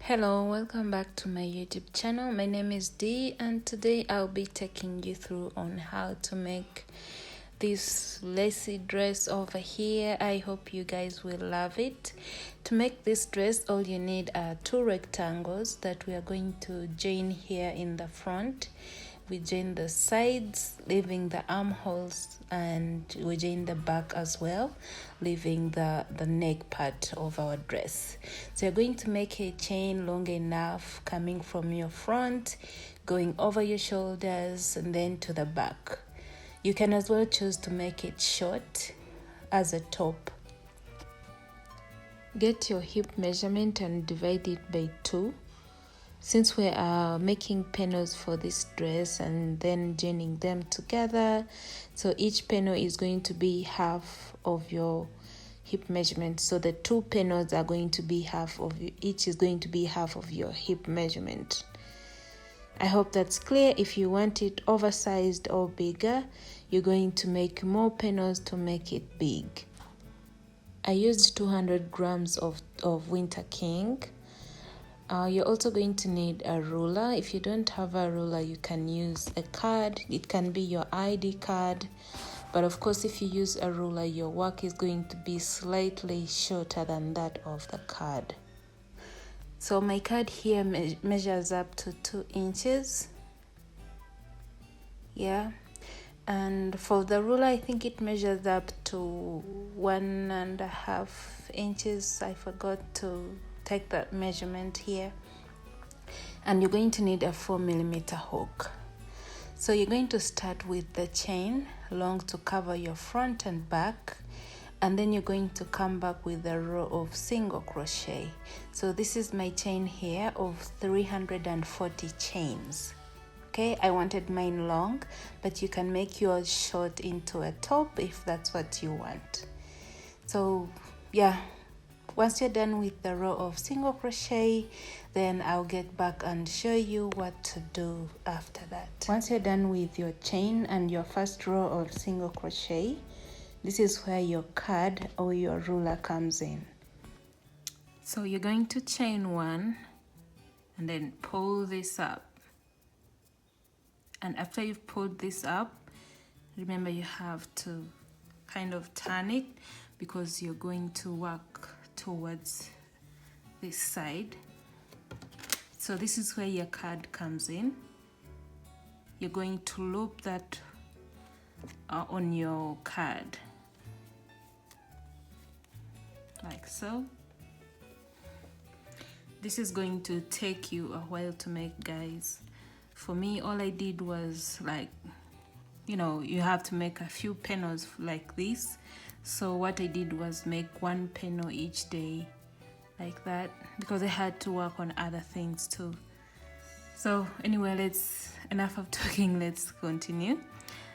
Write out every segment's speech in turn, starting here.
Hello, welcome back to my YouTube channel. My name is Dee and today I'll be taking you through on how to make this lacy dress over here. I hope you guys will love it. To make this dress, all you need are two rectangles that we are going to join here in the front. We join the sides, leaving the armholes, and we join the back as well, leaving the neck part of our dress. So you're going to make a chain long enough coming from your front, going over your shoulders, and then to the back. You can as well choose to make it short as a top. Get your hip measurement and divide it by 2. Since we are making panels for this dress and then joining them together, so each panel is going to be half of your hip measurement. So the 2 panels are going to be each is going to be half of your hip measurement. I hope that's clear. If you want it oversized or bigger, you're going to make more panels to make it big. I used 200 grams of Winter King. You're also going to need a ruler. If you don't have a ruler, you can use a card. It can be your ID card. But of course, if you use a ruler, your work is going to be slightly shorter than that of the card. So my card here measures up to 2 inches. Yeah. And for the ruler, I think it measures up to 1.5 inches. I forgot to take that measurement here. And you're going to need a 4mm hook. So you're going to start with the chain long to cover your front and back, and then you're going to come back with a row of single crochet. So this is my chain here of 340 chains. Okay, I wanted mine long, but you can make yours short into a top if that's what you want. So yeah, once you're done with the row of single crochet, then I'll get back and show you what to do after that. Once you're done with your chain and your first row of single crochet, this is where your card or your ruler comes in. So you're going to chain 1 and then pull this up. And after you've pulled this up, remember you have to kind of turn it because you're going to work towards this side. So this is where your card comes in. You're going to loop that on your card like so. This is going to take you a while to make, guys. For me, all I did was you have to make a few panels like this. So what I did was make 1 panel each day like that because I had to work on other things too. So anyway, enough of talking, let's continue.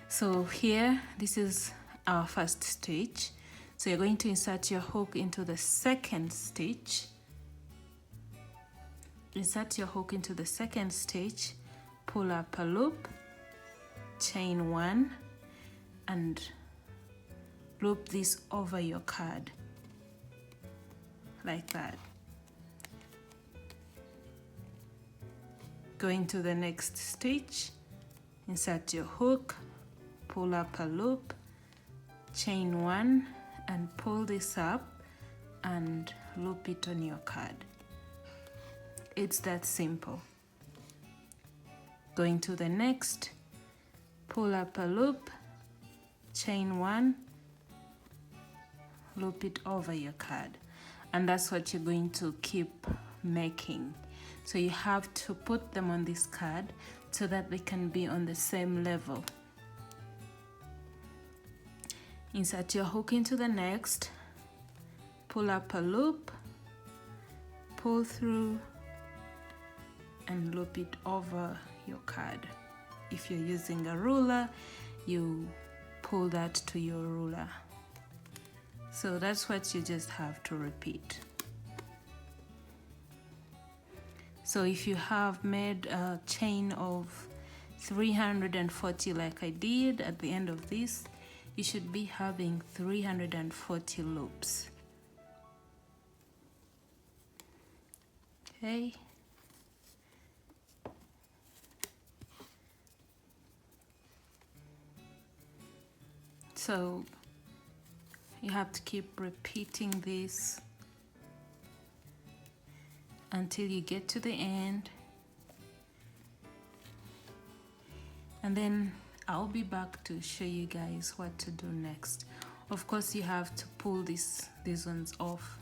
So here, this is our first stitch. So you're going to insert your hook into the second stitch. Insert your hook into the second stitch, pull up a loop, chain 1, and loop this over your card like that. Go into the next stitch, insert your hook, pull up a loop, chain 1, and pull this up and loop it on your card. It's that simple. Going to the next, pull up a loop, chain 1, loop it over your card, and that's what you're going to keep making. So you have to put them on this card so that they can be on the same level. Insert your hook into the next, pull up a loop, pull through, and loop it over your card. If you're using a ruler, you pull that to your ruler. So that's what you just have to repeat. So if you have made a chain of 340 like I did at the end of this, you should be having 340 loops. Okay. So you have to keep repeating this until you get to the end, and then I'll be back to show you guys what to do next. Of course, you have to pull these ones off.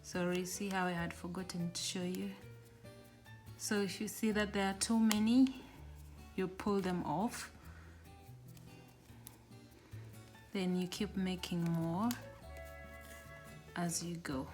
Sorry, see how I had forgotten to show you. So if you see that there are too many, you pull them off. Then you keep making more as you go.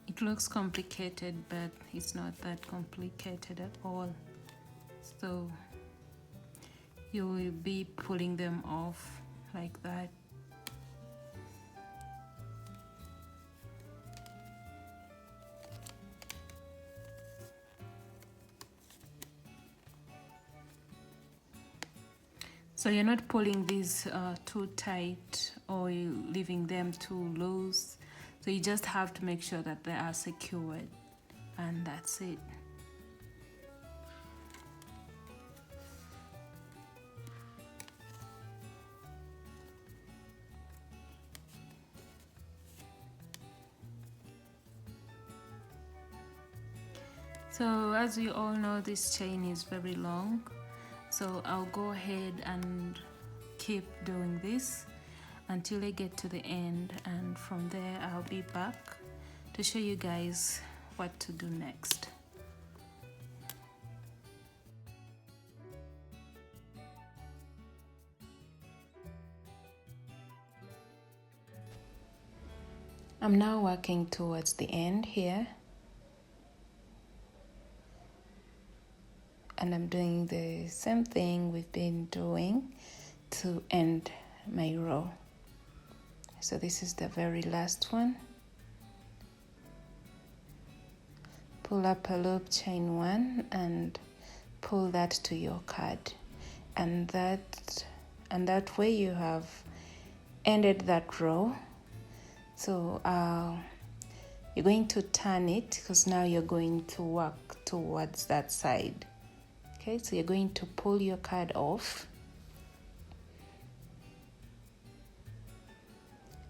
It looks complicated, but it's not that complicated at all. So you will be pulling them off like that. So you're not pulling these too tight or you leaving them too loose. So you just have to make sure that they are secured, and that's it. So as you all know, this chain is very long. So I'll go ahead and keep doing this until I get to the end, and from there I'll be back to show you guys what to do next. I'm now working towards the end here, and I'm doing the same thing we've been doing to end my row. So this is the very last one. Pull up a loop, chain one, and pull that to your card, and that way you have ended that row. So you're going to turn it, because now you're going to work towards that side. Okay, so you're going to pull your card off,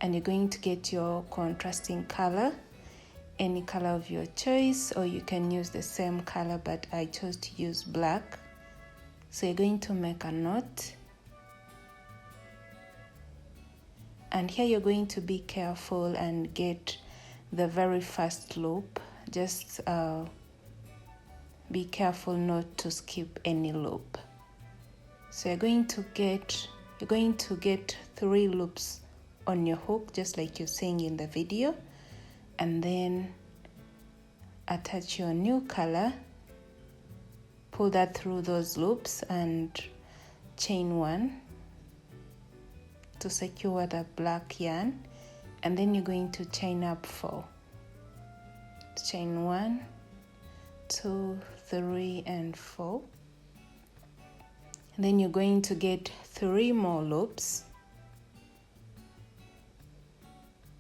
and you're going to get your contrasting color, any color of your choice, or you can use the same color, but I chose to use black. So you're going to make a knot, and here you're going to be careful and get the very first loop. Just be careful not to skip any loop. So you're going to get 3 loops on your hook, just like you're seeing in the video, and then attach your new color, pull that through those loops, and chain 1 to secure the black yarn, and then you're going to chain up 4. Chain 1, 2, 3, and 4. And then you're going to get 3 more loops.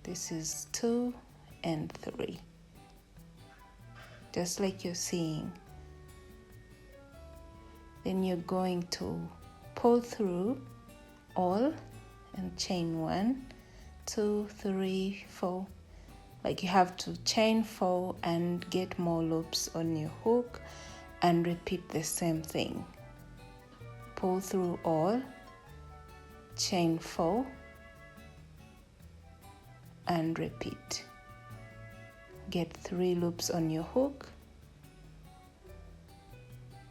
This is 2 and 3, just like you're seeing. Then you're going to pull through all and chain 1, 2, 3, 4. Like you have to chain 4 and get more loops on your hook, and repeat the same thing. Pull through all, chain 4, and repeat. Get 3 loops on your hook,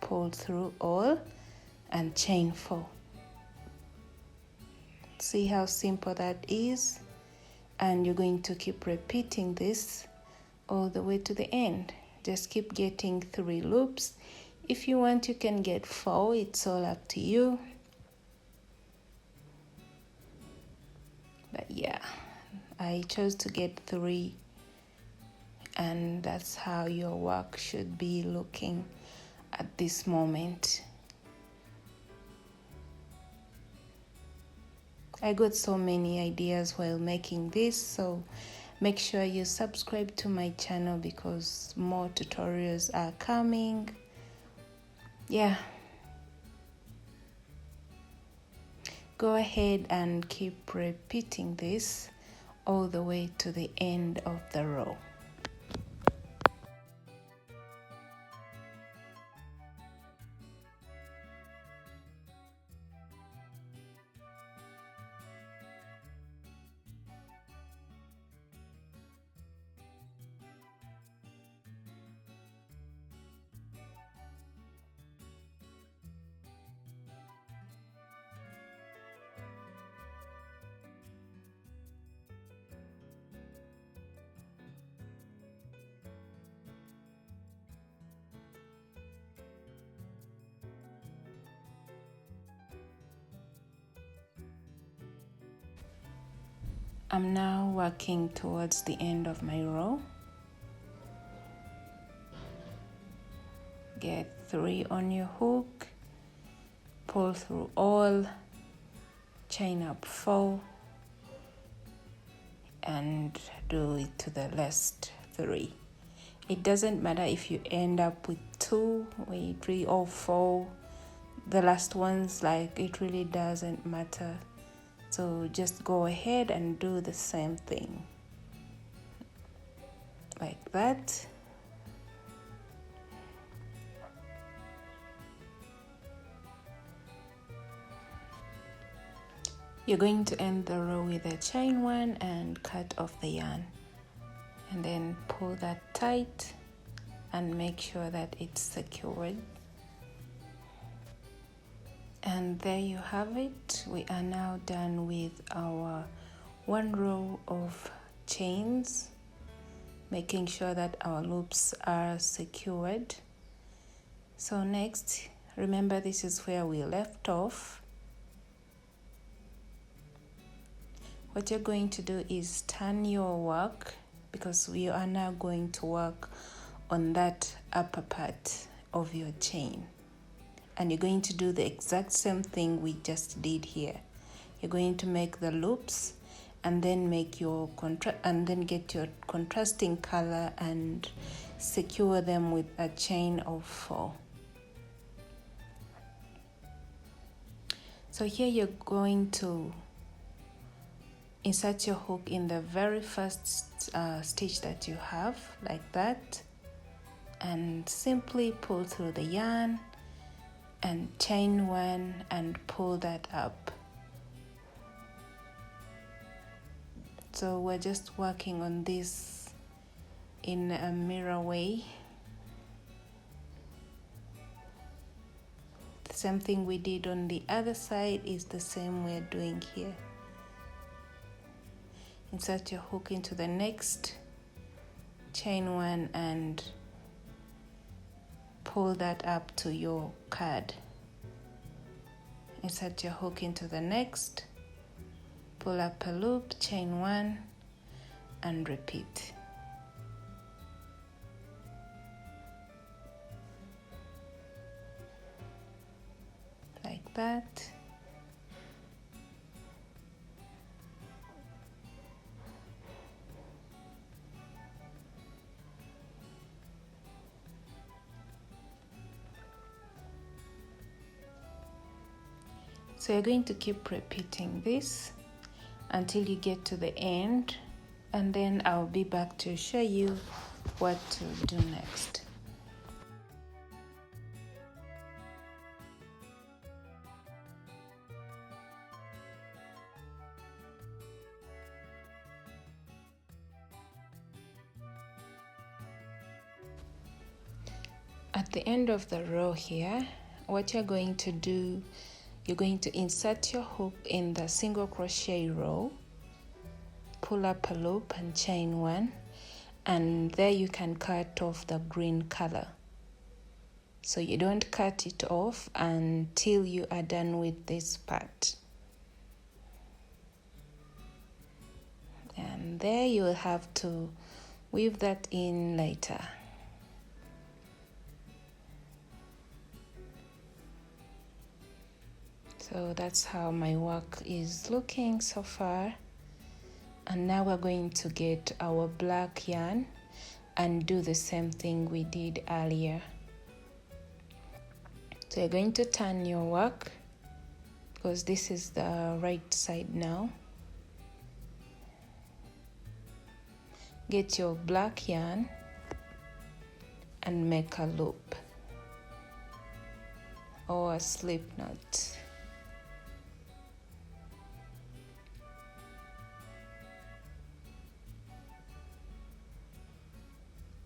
pull through all, and chain 4. See how simple that is? And you're going to keep repeating this all the way to the end. Just keep getting 3 loops. If you want, you can get 4. It's all up to you. But yeah, I chose to get 3, and that's how your work should be looking at this moment. I got so many ideas while making this, so make sure you subscribe to my channel because more tutorials are coming. Yeah. Go ahead and keep repeating this all the way to the end of the row. I'm now working towards the end of my row. Get 3 on your hook, pull through all, chain up 4, and do it to the last 3. It doesn't matter if you end up with 2, 3, or 4. The last ones, like, it really doesn't matter. So just go ahead and do the same thing. Like that. You're going to end the row with a chain 1 and cut off the yarn. And then pull that tight and make sure that it's secured. And there you have it. We are now done with our 1 row of chains, making sure that our loops are secured. So next, remember this is where we left off. What you're going to do is turn your work, because we are now going to work on that upper part of your chain. And you're going to do the exact same thing we just did here. You're going to make the loops and then make your get your contrasting color and secure them with a chain of 4. So here you're going to insert your hook in the very first stitch that you have, like that, and simply pull through the yarn and chain 1 and pull that up. So we're just working on this in a mirror way. The same thing we did on the other side is the same we're doing here. Insert your hook into the next, chain 1 and pull that up to your card. Insert your hook into the next, pull up a loop, chain 1 and repeat. Like that. So you're going to keep repeating this until you get to the end, and then I'll be back to show you what to do next. At the end of the row here, what you're going to do, you're going to insert your hook in the single crochet row, pull up a loop and chain 1, and there you can cut off the green color. So you don't cut it off until you are done with this part. And there you will have to weave that in later. So that's how my work is looking so far. And now we're going to get our black yarn and do the same thing we did earlier. So you're going to turn your work because this is the right side now. Get your black yarn and make a loop or a slip knot.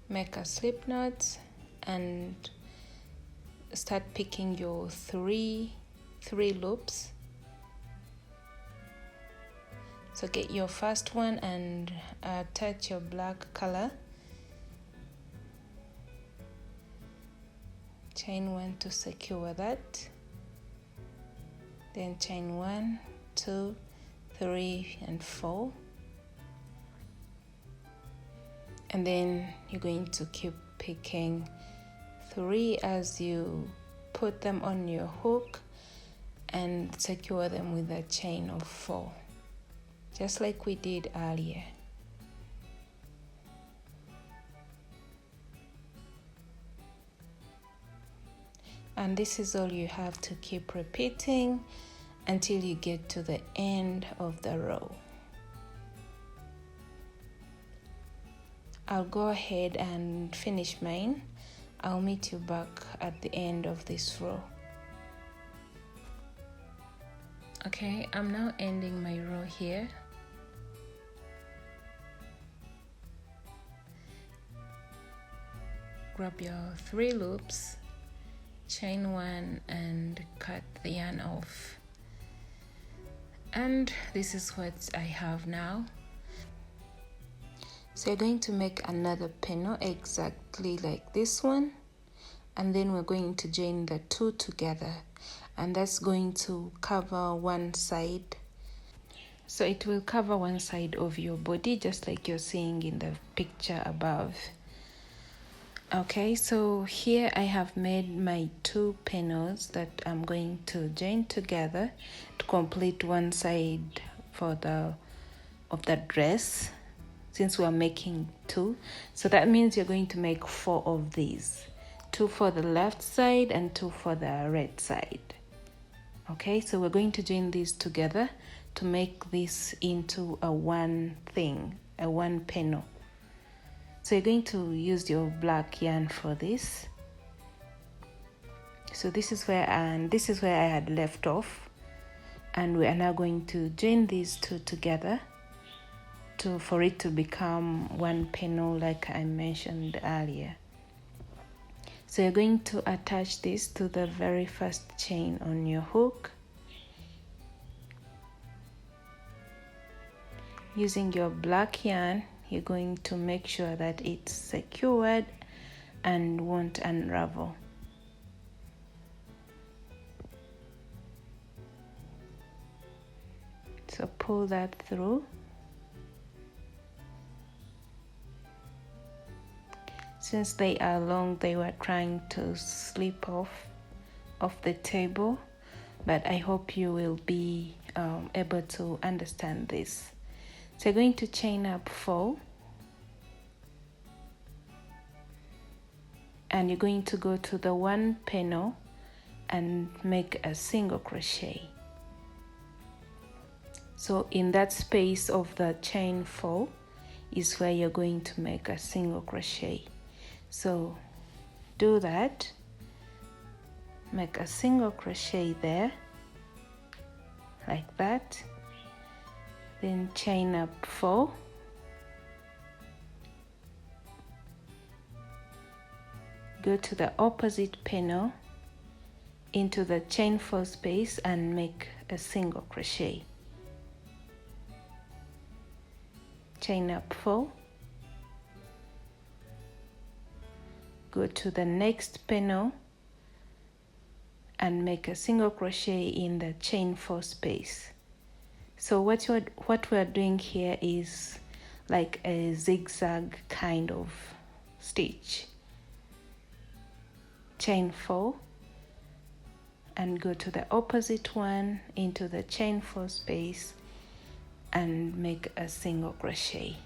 Make a slip knot and start picking your three loops. So get your first one and attach your black color. Chain 1 to secure that. Then chain 1, 2, 3, and 4. And then you're going to keep picking 3 as you put them on your hook and secure them with a chain of 4, just like we did earlier. And this is all you have to keep repeating until you get to the end of the row. I'll go ahead and finish mine. I'll meet you back at the end of this row. Okay, I'm now ending my row here. Grab your 3 loops, chain 1 and cut the yarn off. And this is what I have now. So you're going to make another panel exactly like this one, and then we're going to join the 2 together, and that's going to cover one side. So it will cover one side of your body, just like you're seeing in the picture above. Okay, so here I have made my 2 panels that I'm going to join together to complete one side of the dress. Since we are making 2, so that means you're going to make 4 of these, 2 for the left side and 2 for the right side. Okay, so we're going to join these together to make this into a one panel. So you're going to use your black yarn for this. So this is where I had left off, and we are now going to join these 2 together for it to become one panel like I mentioned earlier. So you're going to attach this to the very first chain on your hook. Using your black yarn, you're going to make sure that it's secured and won't unravel. So pull that through. Since they are long, they were trying to slip off the table, but I hope you will be able to understand this. So you're going to chain up 4, and you're going to go to the 1 panel and make a single crochet. So in that space of the chain 4 is where you're going to make a single crochet. So do that, make a single crochet there, like that, then chain up 4, go to the opposite panel into the chain 4 space and make a single crochet, chain up 4, go to the next panel and make a single crochet in the chain 4 space. So what we're doing here is like a zigzag kind of stitch. Chain 4 and go to the opposite one into the chain 4 space and make a single crochet.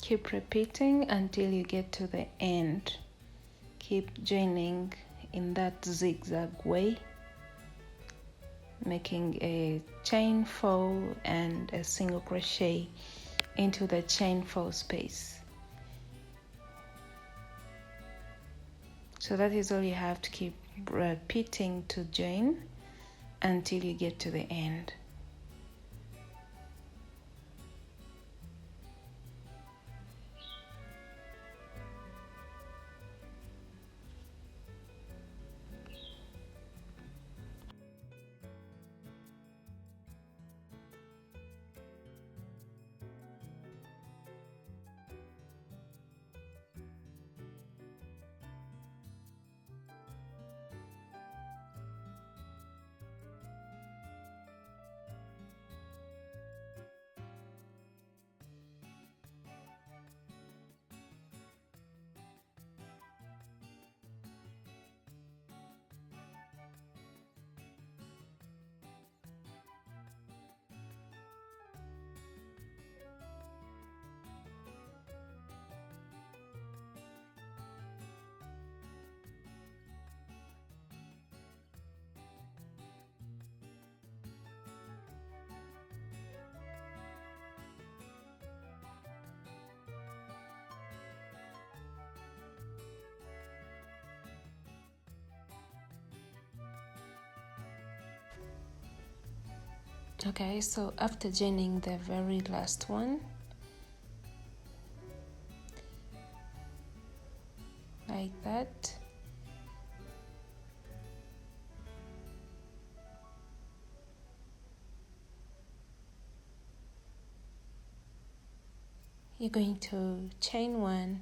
Keep repeating until you get to the end. Keep joining in that zigzag way, making a chain 4 and a single crochet into the chain 4 space. So that is all you have to keep repeating to join until you get to the end. Okay, so after joining the very last one, like that, you're going to chain 1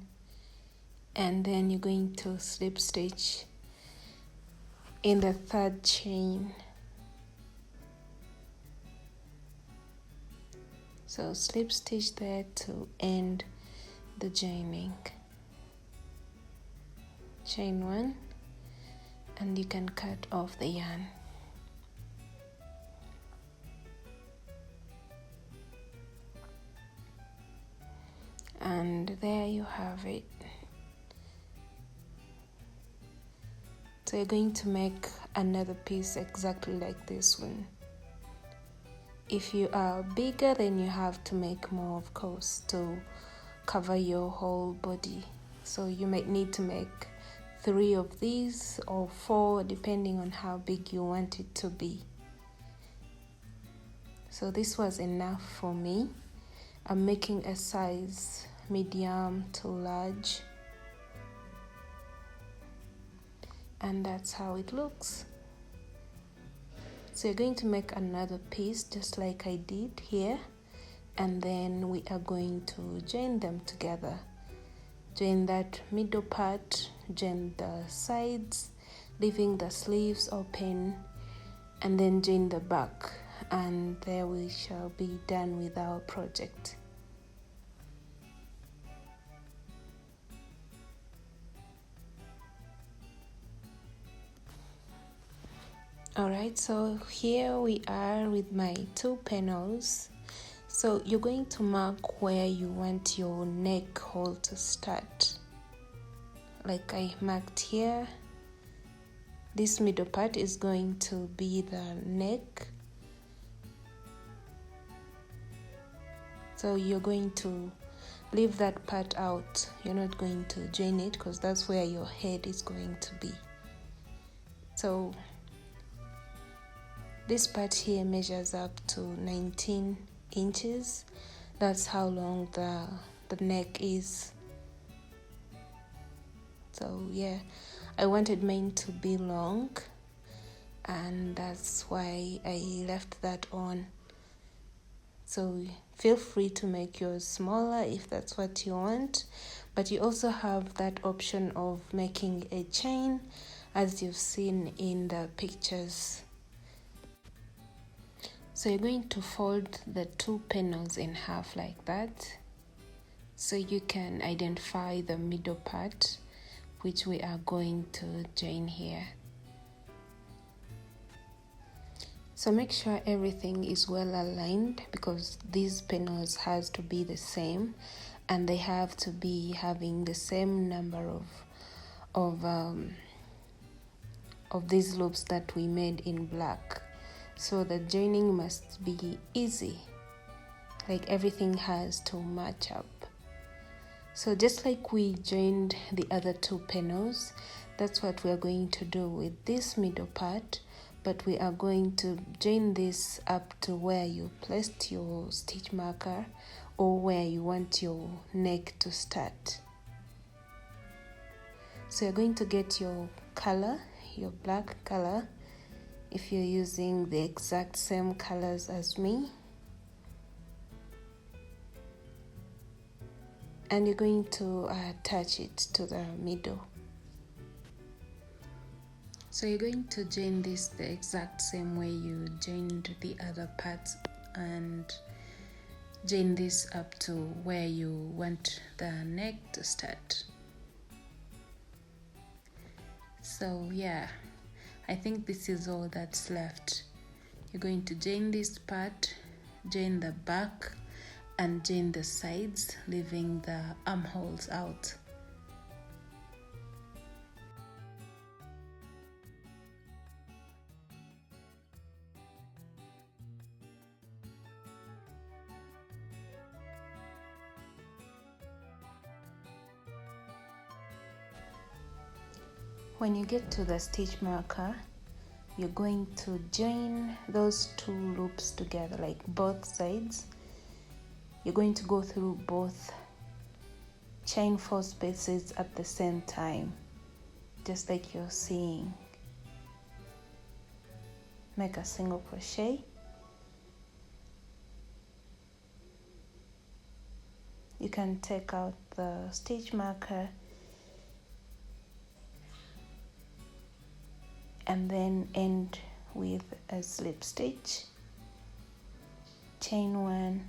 and then you're going to slip stitch in the 3rd chain. So slip stitch there to end the joining. Chain 1 and you can cut off the yarn. And there you have it. So you're going to make another piece exactly like this one. If you are bigger, then you have to make more, of course, to cover your whole body. So you might need to make 3 of these or 4, depending on how big you want it to be. So this was enough for me. I'm making a size medium to large. And that's how it looks. So you're going to make another piece just like I did here, and then we are going to join them together. Join that middle part, join the sides, leaving the sleeves open, and then join the back, and there we shall be done with our project. Alright, so here we are with my 2 panels. So you're going to mark where you want your neck hole to start. Like I marked here, this middle part is going to be the neck. So you're going to leave that part out. You're not going to join it because that's where your head is going to be. So this part here measures up to 19 inches. That's how long the neck is. So yeah, I wanted mine to be long, and that's why I left that on. So feel free to make yours smaller if that's what you want, but you also have that option of making a chain as you've seen in the pictures. So you're going to fold the 2 panels in half like that, so you can identify the middle part, which we are going to join here. So make sure everything is well aligned, because these panels has to be the same and they have to be having the same number of these loops that we made in black. So the joining must be easy, like everything has to match up. So just like we joined the other 2 panels, that's what we are going to do with this middle part, but we are going to join this up to where you placed your stitch marker or where you want your neck to start. So you're going to get your color, your black color, if you're using the exact same colors as me, and you're going to attach it to the middle. So you're going to join this the exact same way you joined the other parts, and join this up to where you want the neck to start. So yeah, I think this is all that's left. You're going to join this part, join the back, and join the sides, leaving the armholes out. When you get to the stitch marker, you're going to join those 2 loops together, like both sides. You're going to go through both, chain 4 spaces at the same time, just like you're seeing. Make a single crochet. You can take out the stitch marker and then end with a slip stitch, chain 1,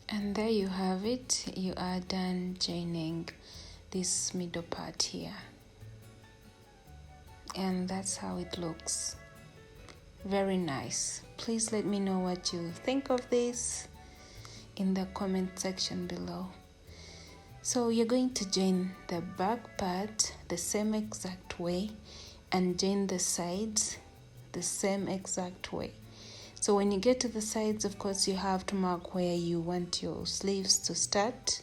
and there you have it. You are done joining this middle part here, and that's how it looks. Very nice. Please let me know what you think of this in the comment section below. So you're going to join the back part the same exact way and join the sides the same exact way. So when you get to the sides, of course, you have to mark where you want your sleeves to start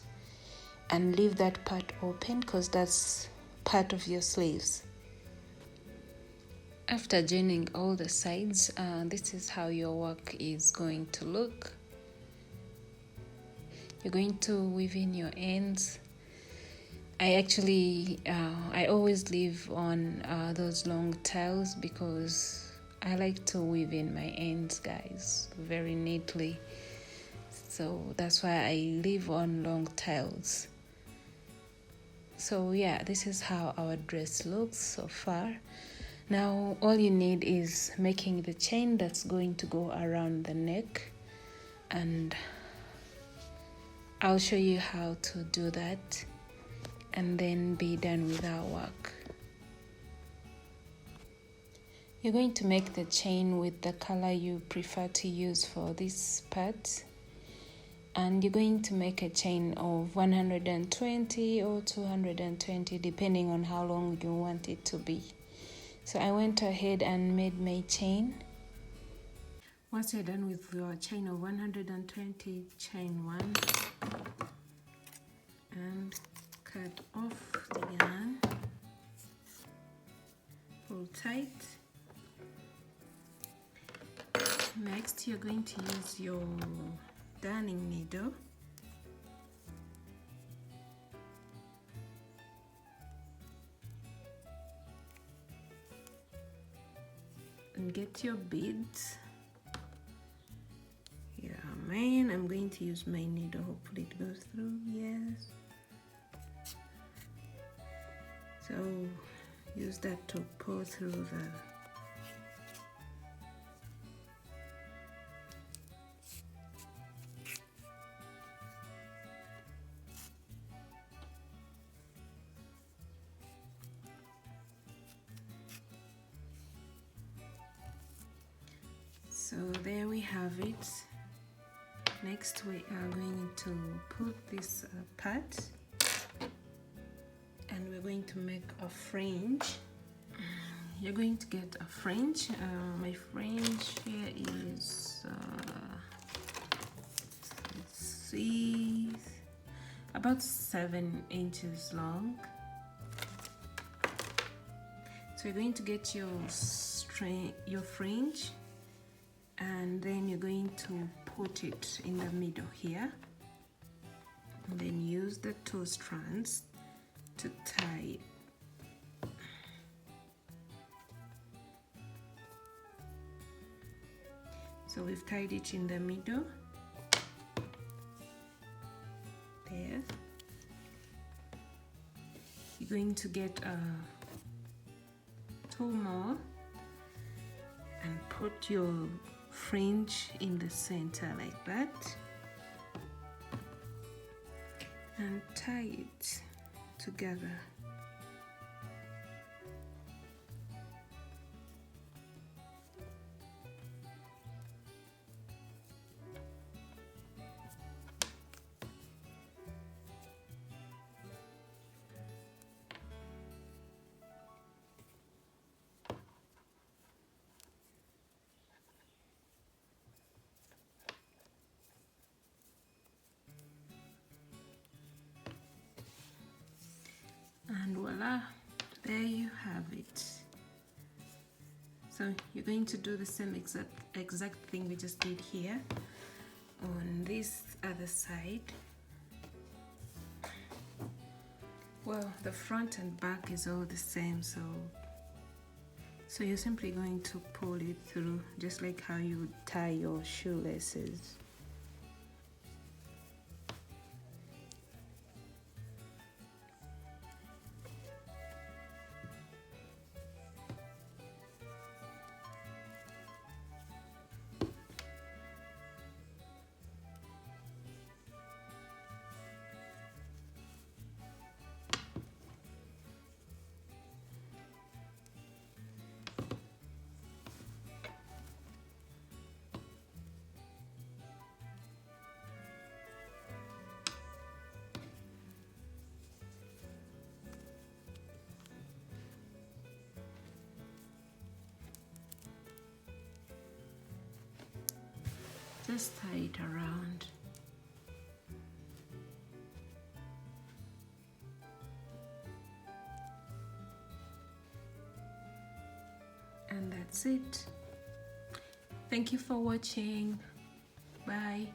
and leave that part open, because that's part of your sleeves. After joining all the sides, this is how your work is going to look. You're going to weave in your ends. I always leave on those long tails, because I like to weave in my ends, guys, very neatly. So that's why I leave on long tails. So yeah, this is how our dress looks so far. Now all you need is making the chain that's going to go around the neck, and I'll show you how to do that and then be done with our work. You're going to make the chain with the color you prefer to use for this part, and you're going to make a chain of 120 or 220 depending on how long you want it to be. So I went ahead and made my chain. Once you're done with your chain of 120, chain 1 and cut off the yarn. tight. Next, you're going to use your darning needle and get your beads. Yeah, mine, I'm going to use my needle. Hopefully it goes through. Yes. So use that to pull through the So there we have it. Next we are going to put this part and we're going to make a fringe. You're going to get a fringe. My fringe here is let's see, about 7 inches long. So you're going to get your fringe, and then you're going to put it in the middle here, and then use the 2 strands to tie it. So we've tied it in the middle there. You're going to get 2 more and put your fringe in the center like that and tie it together. And voila, there you have it. So you're going to do the same exact thing we just did here on this other side. Well, the front and back is all the same, so you're simply going to pull it through just like how you would tie your shoelaces. Just tie it around. And that's it. Thank you for watching. Bye.